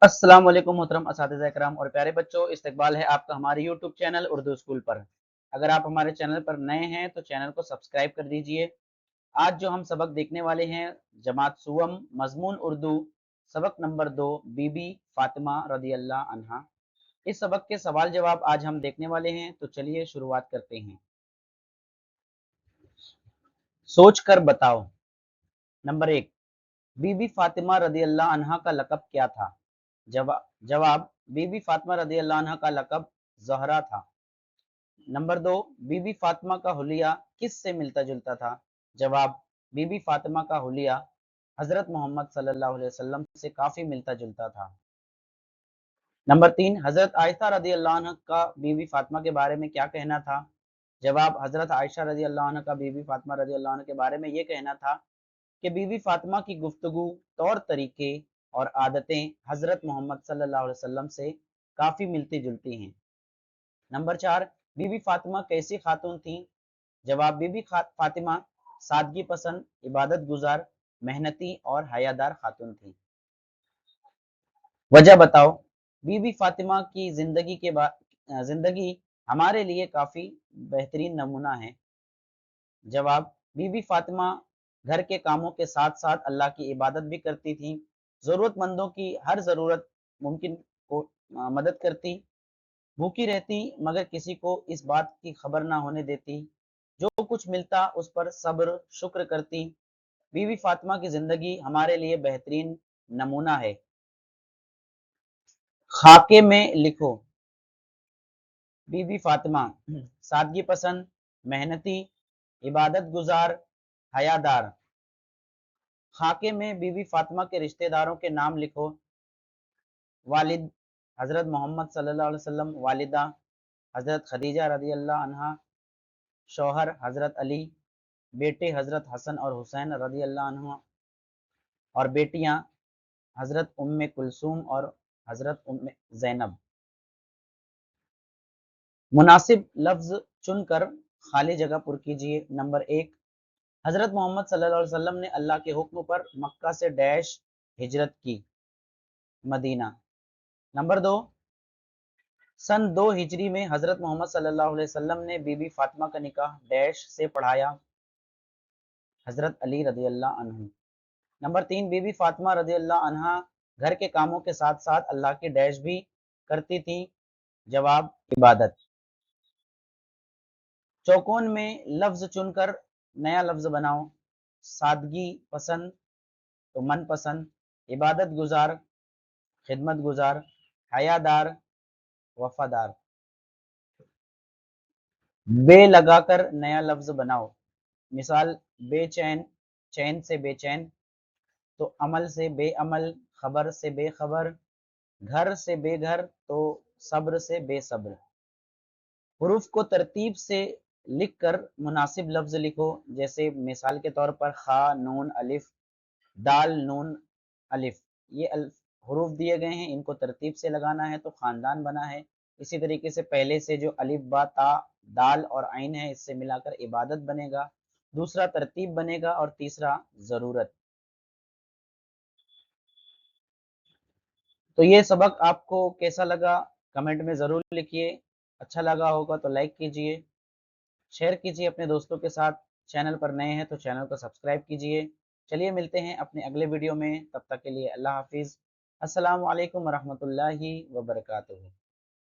अस्सलाम वालेकुम मोहतरम असातिज़ा इकराम और प्यारे बच्चों, इस्तकबाल है आपका हमारे यूट्यूब चैनल उर्दू स्कूल पर। अगर आप हमारे चैनल पर नए हैं तो चैनल को सब्सक्राइब कर दीजिए। आज जो हम सबक देखने वाले हैं, जमात सुवम मजमून उर्दू सबक नंबर 2, बीबी फातिमा रदी अल्लाह अन्हा। इस सबक के सवाल जवाब आज हम देखने वाले हैं, तो चलिए शुरुआत करते हैं। सोच कर बताओ। नंबर 1, बीबी फातिमा रदी अल्लाह अन्हा का लक़ब क्या था? जवाब, बीबी फातिमा रदी अल्लाह अन्हा का लक़ब ज़हरा था। नंबर 2, बीबी फातिमा का हुलिया किस से मिलता जुलता था? जवाब, बीबी फातिमा का हुलिया हजरत मोहम्मद सल्लल्लाहु अलैहि वसल्लम से काफी मिलता जुलता था। नंबर 3, हजरत आयशा रदी अल्लाह अन्हा का बीबी फातिमा के बारे में क्या कहना था? जवाब, हजरत आयशा रदी अल्लाह अन्हा का बीबी फातिमा रदी अल्लाह अन्हा के बारे में ये कहना था कि बीबी फातिमा की गुफ्तगू, तौर तरीके और आदतें हजरत मोहम्मद सल्लल्लाहु अलैहि वसल्लम से काफी मिलती जुलती हैं। नंबर 4, बीबी फातिमा कैसी खातून थी? जवाब, बीबी फातिमा सादगी पसंद, इबादत गुजार, मेहनती और हयादार खातून थी। वजह बताओ। बीबी फातिमा की जिंदगी हमारे लिए काफी बेहतरीन नमूना है। जवाब, बीबी फातिमा घर के कामों के साथ साथ अल्लाह की इबादत भी करती थी, जरूरतमंदों की हर जरूरत मुमकिन को मदद करती, भूखी रहती मगर किसी को इस बात की खबर ना होने देती, जो कुछ मिलता उस पर सब्र शुक्र करती। बीवी फातिमा की जिंदगी हमारे लिए बेहतरीन नमूना है। खाके में लिखो। बीवी फातिमा सादगी पसंद, मेहनती, इबादत गुजार, हयादार। खाके में बीवी फातिमा के रिश्तेदारों के नाम लिखो। वालिद हजरत मोहम्मद सल्लल्लाहु अलैहि वसल्लम, वालिदा हजरत खदीजा रदी अल्लाह अन्हा, शौहर हजरत अली, बेटे हजरत हसन और हुसैन रदी अल्लाह अन्हा और बेटियां हजरत उम्मे कुलसूम और हजरत उम्मे जैनब। मुनासिब लफ्ज चुनकर खाली जगह पुर कीजिए। नंबर 1, हजरत मोहम्मद सल्लल्लाहु अलैहि वसल्लम ने अल्लाह के हुक्म पर मक्का से डैश हिजरत की, मदीना। नंबर 2, सन 2 हिजरी में हजरत मोहम्मद सल्लल्लाहु अलैहि वसल्लम ने बीबी फातिमा का निकाह डैश से पढ़ाया, हजरत अली रदी अल्लाह अन्हु। नंबर 3, बीबी फातिमा रदी अल्लाह अन्हा घर के कामों के साथ साथ अल्लाह की डैश भी करती थी। जवाब, इबादत। चौकोन में लफ्ज चुनकर नया लफ्ज बनाओ। सादगी पसंद तो मन पसंद, इबादत गुजार खिदमत गुजार, हयादार वफादार। बे लगाकर नया लफ्ज बनाओ। मिसाल, बेचैन चैन से बेचैन, तो अमल से बेअमल, खबर से बेखबर, घर से बेघर तो सब्र से बेसब्र। हुरूफ को तरतीब से लिखकर मुनासिब लफ्ज लिखो। जैसे मिसाल के तौर पर खा नून अलिफ, दाल नून अलिफ। ये हुरूफ दिए गए हैं, इनको तरतीब से लगाना है तो खानदान बना है। इसी तरीके से पहले से जो अलिफ बा ता दाल और आइन है, इससे मिलाकर इबादत बनेगा। दूसरा तरतीब बनेगा और तीसरा जरूरत। तो ये सबक आपको कैसा लगा कमेंट में ज़रूर लिखिए। अच्छा लगा होगा तो लाइक कीजिए, शेयर कीजिए अपने दोस्तों के साथ। चैनल पर नए हैं तो चैनल को सब्सक्राइब कीजिए। चलिए मिलते हैं अपने अगले वीडियो में, तब तक के लिए अल्लाह हाफिज़। अस्सलामु अलैकुम वरहमतुल्लाहि वबरकातुहू।